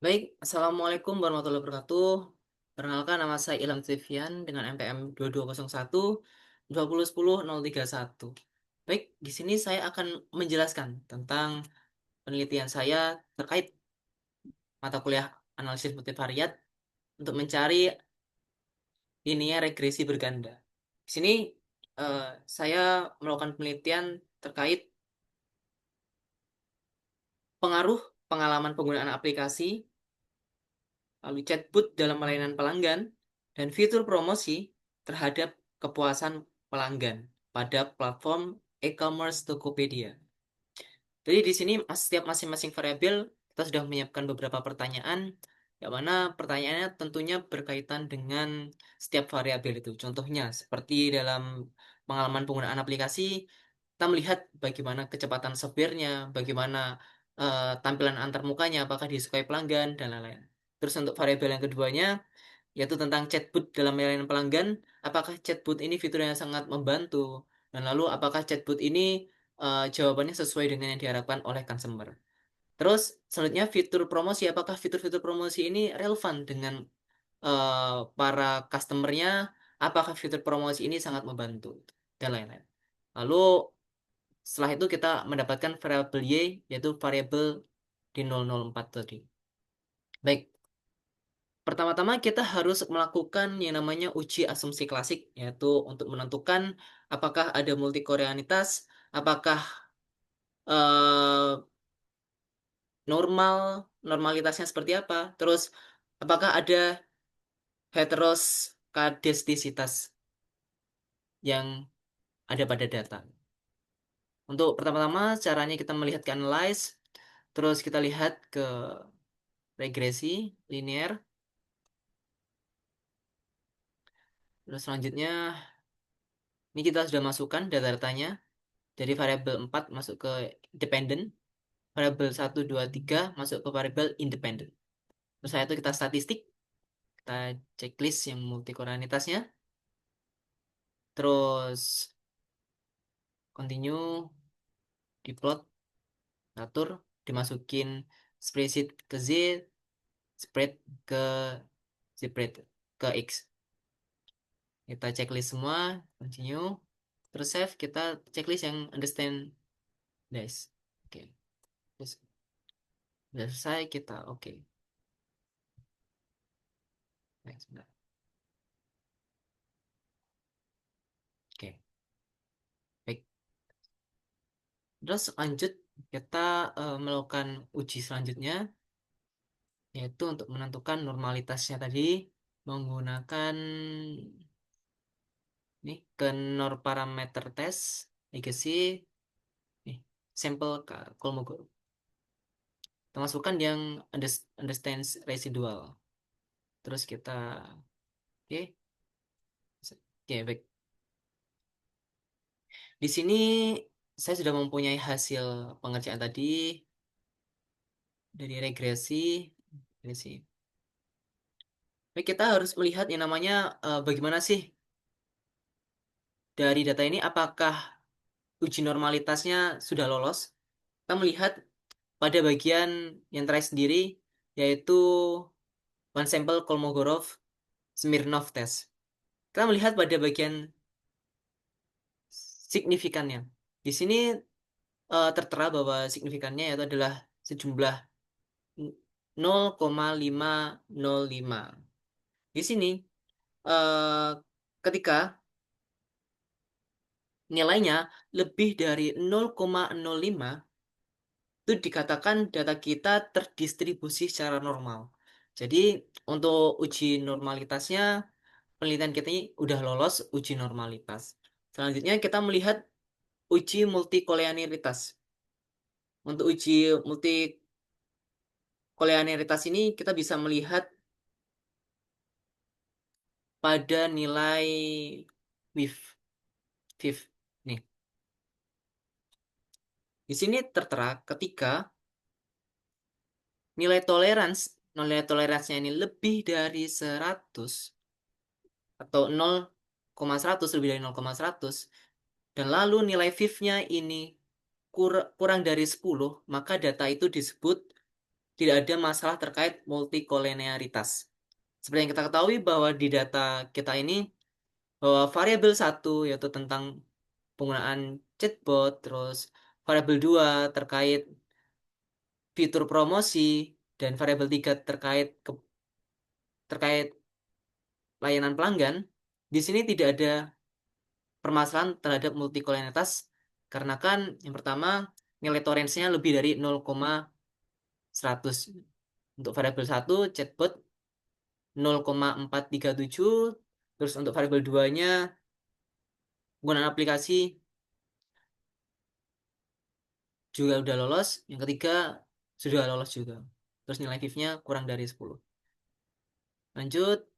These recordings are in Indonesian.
Baik, Assalamualaikum warahmatullahi wabarakatuh. Perkenalkan nama saya Ilham Tifian dengan NPM 2201 2010 031. Baik, di sini saya akan menjelaskan tentang penelitian saya terkait mata kuliah analisis multivariat untuk mencari linear regresi berganda. Di sini eh, saya melakukan penelitian terkait pengaruh pengalaman penggunaan aplikasi lalu chatbot dalam melayani pelanggan, dan fitur promosi terhadap kepuasan pelanggan pada platform e-commerce Tokopedia. Jadi di sini setiap masing-masing variabel kita sudah menyiapkan beberapa pertanyaan, yang mana pertanyaannya tentunya berkaitan dengan setiap variabel itu. Contohnya seperti dalam pengalaman penggunaan aplikasi, kita melihat bagaimana kecepatan softwarenya, bagaimana tampilan antarmukanya, apakah disukai pelanggan dan lain-lain. Terus untuk variabel yang keduanya yaitu tentang chatbot dalam melayani pelanggan, apakah chatbot ini fiturnya sangat membantu, dan lalu apakah chatbot ini jawabannya sesuai dengan yang diharapkan oleh customer. Terus selanjutnya fitur promosi, apakah fitur-fitur promosi ini relevan dengan para customernya, apakah fitur promosi ini sangat membantu, dan lain-lain. Lalu setelah itu kita mendapatkan variabel Y, yaitu variabel di 004 tadi. Baik, pertama-tama kita harus melakukan yang namanya uji asumsi klasik, yaitu untuk menentukan apakah ada multikoreanitas, apakah eh, normalitasnya seperti apa, terus apakah ada heteroskadastisitas yang ada pada data. Untuk pertama-tama caranya kita melihat ke analyze, terus kita lihat ke regresi linear, terus selanjutnya ini kita sudah masukkan data-datanya. Jadi variabel 4 masuk ke dependent, variabel 1, 2, 3 masuk ke variabel independent. Terus saya itu kita statistik, kita checklist yang multikoreanitasnya, terus continue, diplot, atur, dimasukin spreadsheet ke Z, spread ke spread ke X. Kita checklist semua, continue, terus save, kita checklist yang understand this. Oke, terus udah selesai kita oke. Next, bentar. Oke, baik. Terus lanjut kita melakukan uji selanjutnya, yaitu untuk menentukan normalitasnya tadi menggunakan nih ke parameter test legacy nih sampel Kolmogorov. Kita masukkan yang understands residual. Terus kita oke, oke baik. Di sini saya sudah mempunyai hasil pengerjaan tadi dari regresi. Baik, kita harus melihat yang namanya bagaimana sih dari data ini apakah uji normalitasnya sudah lolos. Kita melihat pada bagian yang terakhir sendiri, yaitu one sample Kolmogorov Smirnov test. Kita melihat pada bagian signifikannya. Di sini tertera bahwa signifikannya yaitu adalah sejumlah 0,505. Di sini eh, ketika nilainya lebih dari 0,05, itu dikatakan data kita terdistribusi secara normal. Jadi untuk uji normalitasnya, penelitian kita ini udah lolos uji normalitas. Selanjutnya kita melihat uji multikoleaneritas. Untuk uji multikoleaneritas ini kita bisa melihat pada nilai WIF. WIF. Nih, di sini tertera ketika nilai toleransinya ini lebih dari 100 atau 0,100, lebih dari 0,100, dan lalu nilai VIF-nya ini kurang dari 10, maka data itu disebut tidak ada masalah terkait multikolineritas. Seperti yang kita ketahui bahwa di data kita ini, bahwa variabel satu yaitu tentang penggunaan chatbot, terus variabel 2 terkait fitur promosi, dan variabel 3 terkait layanan pelanggan, di sini tidak ada permasalahan terhadap multikolonialitas karena kan yang pertama nilai toleransinya lebih dari 0,100. Untuk variabel satu chatbot 0,437, terus untuk variabel 2-nya penggunaan aplikasi juga udah lolos, yang ketiga sudah lolos juga. Terus nilai VIF-nya kurang dari 10. Lanjut,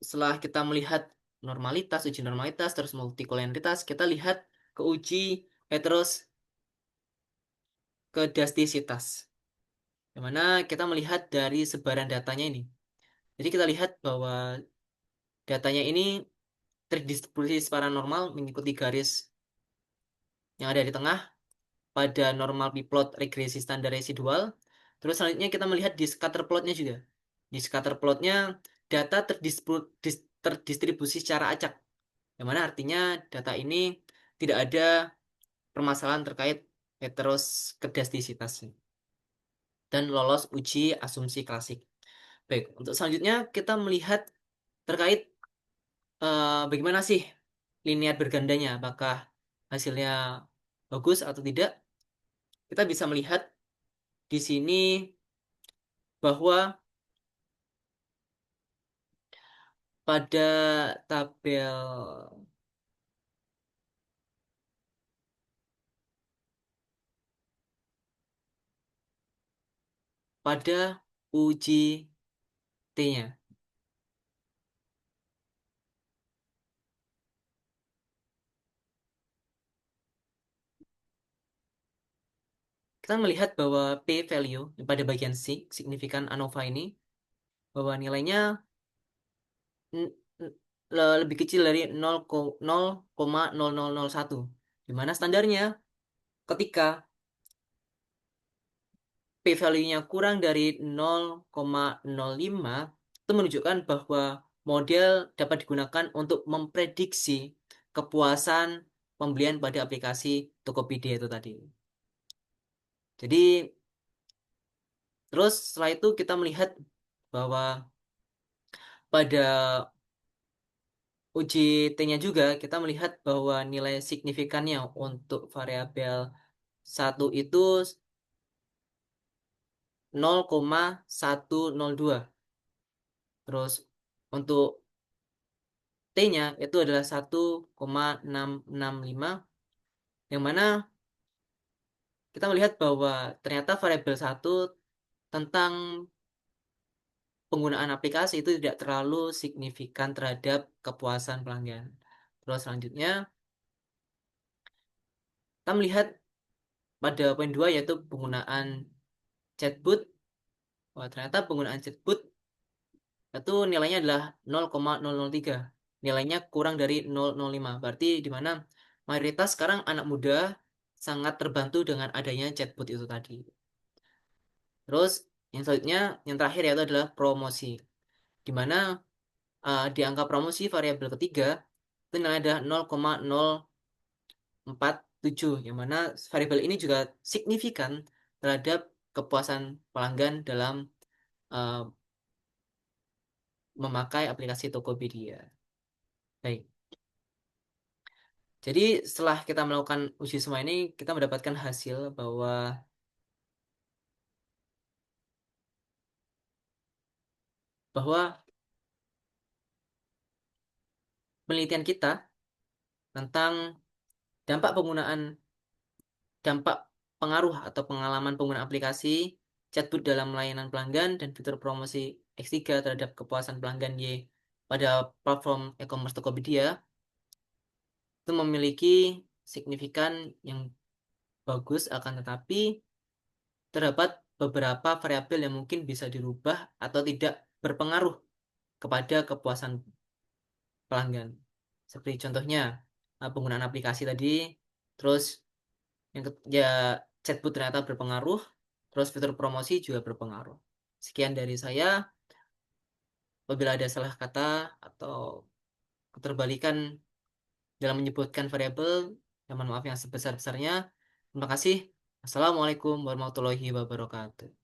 setelah kita melihat normalitas, uji normalitas, terus multikolonialitas, kita lihat ke uji heteroskedastisitas. Di mana kita melihat dari sebaran datanya ini. Jadi kita lihat bahwa datanya ini terdistribusi secara normal mengikuti garis yang ada di tengah pada normal biplot regresi standar residual. Terus selanjutnya kita melihat di scatter plotnya juga. Di scatter plotnya data terdistribusi secara acak. Yang mana artinya data ini tidak ada permasalahan terkait heteroskedastisitas dan lolos uji asumsi klasik. Baik, untuk selanjutnya kita melihat terkait bagaimana sih linear bergandanya, apakah hasilnya bagus atau tidak. Kita bisa melihat di sini bahwa pada tabel pada uji T-nya. Kita melihat bahwa P value pada bagian signifikan ANOVA ini, bahwa nilainya n- lebih kecil dari 0,0001. Di mana standarnya ketika P value-nya kurang dari 0,05, itu menunjukkan bahwa model dapat digunakan untuk memprediksi kepuasan pembelian pada aplikasi Tokopedia itu tadi. Jadi, terus setelah itu kita melihat bahwa pada uji T-nya juga kita melihat bahwa nilai signifikannya untuk variabel satu itu 0,102. Terus untuk T-nya itu adalah 1,665, yang mana kita melihat bahwa ternyata variabel satu tentang penggunaan aplikasi itu tidak terlalu signifikan terhadap kepuasan pelanggan. Terus selanjutnya kita melihat pada poin 2 yaitu penggunaan chatbot. Wah, ternyata penggunaan chatbot itu nilainya adalah 0,003. Nilainya kurang dari 0,05. Berarti di mana mayoritas sekarang anak muda sangat terbantu dengan adanya chatbot itu tadi. Terus yang selanjutnya, yang terakhir yaitu adalah promosi. Di mana di angka promosi variabel ketiga itu nilainya adalah 0,047. Yang mana variabel ini juga signifikan terhadap kepuasan pelanggan dalam eh, memakai aplikasi Tokopedia. Baik. Jadi setelah kita melakukan uji semua ini, kita mendapatkan hasil bahwa penelitian kita tentang dampak penggunaan dampak pengaruh atau pengalaman pengguna aplikasi chatbot dalam layanan pelanggan dan fitur promosi X3 terhadap kepuasan pelanggan Y pada platform e-commerce Tokopedia itu memiliki signifikan yang bagus, akan tetapi terdapat beberapa variabel yang mungkin bisa dirubah atau tidak berpengaruh kepada kepuasan pelanggan. Seperti contohnya penggunaan aplikasi tadi, terus ya chatbot ternyata berpengaruh, Terus fitur promosi juga berpengaruh. Sekian dari saya. Apabila ada salah kata atau keterbalikan dalam menyebutkan variabel, mohon maaf yang sebesar-besarnya. Terima kasih. Assalamualaikum warahmatullahi wabarakatuh.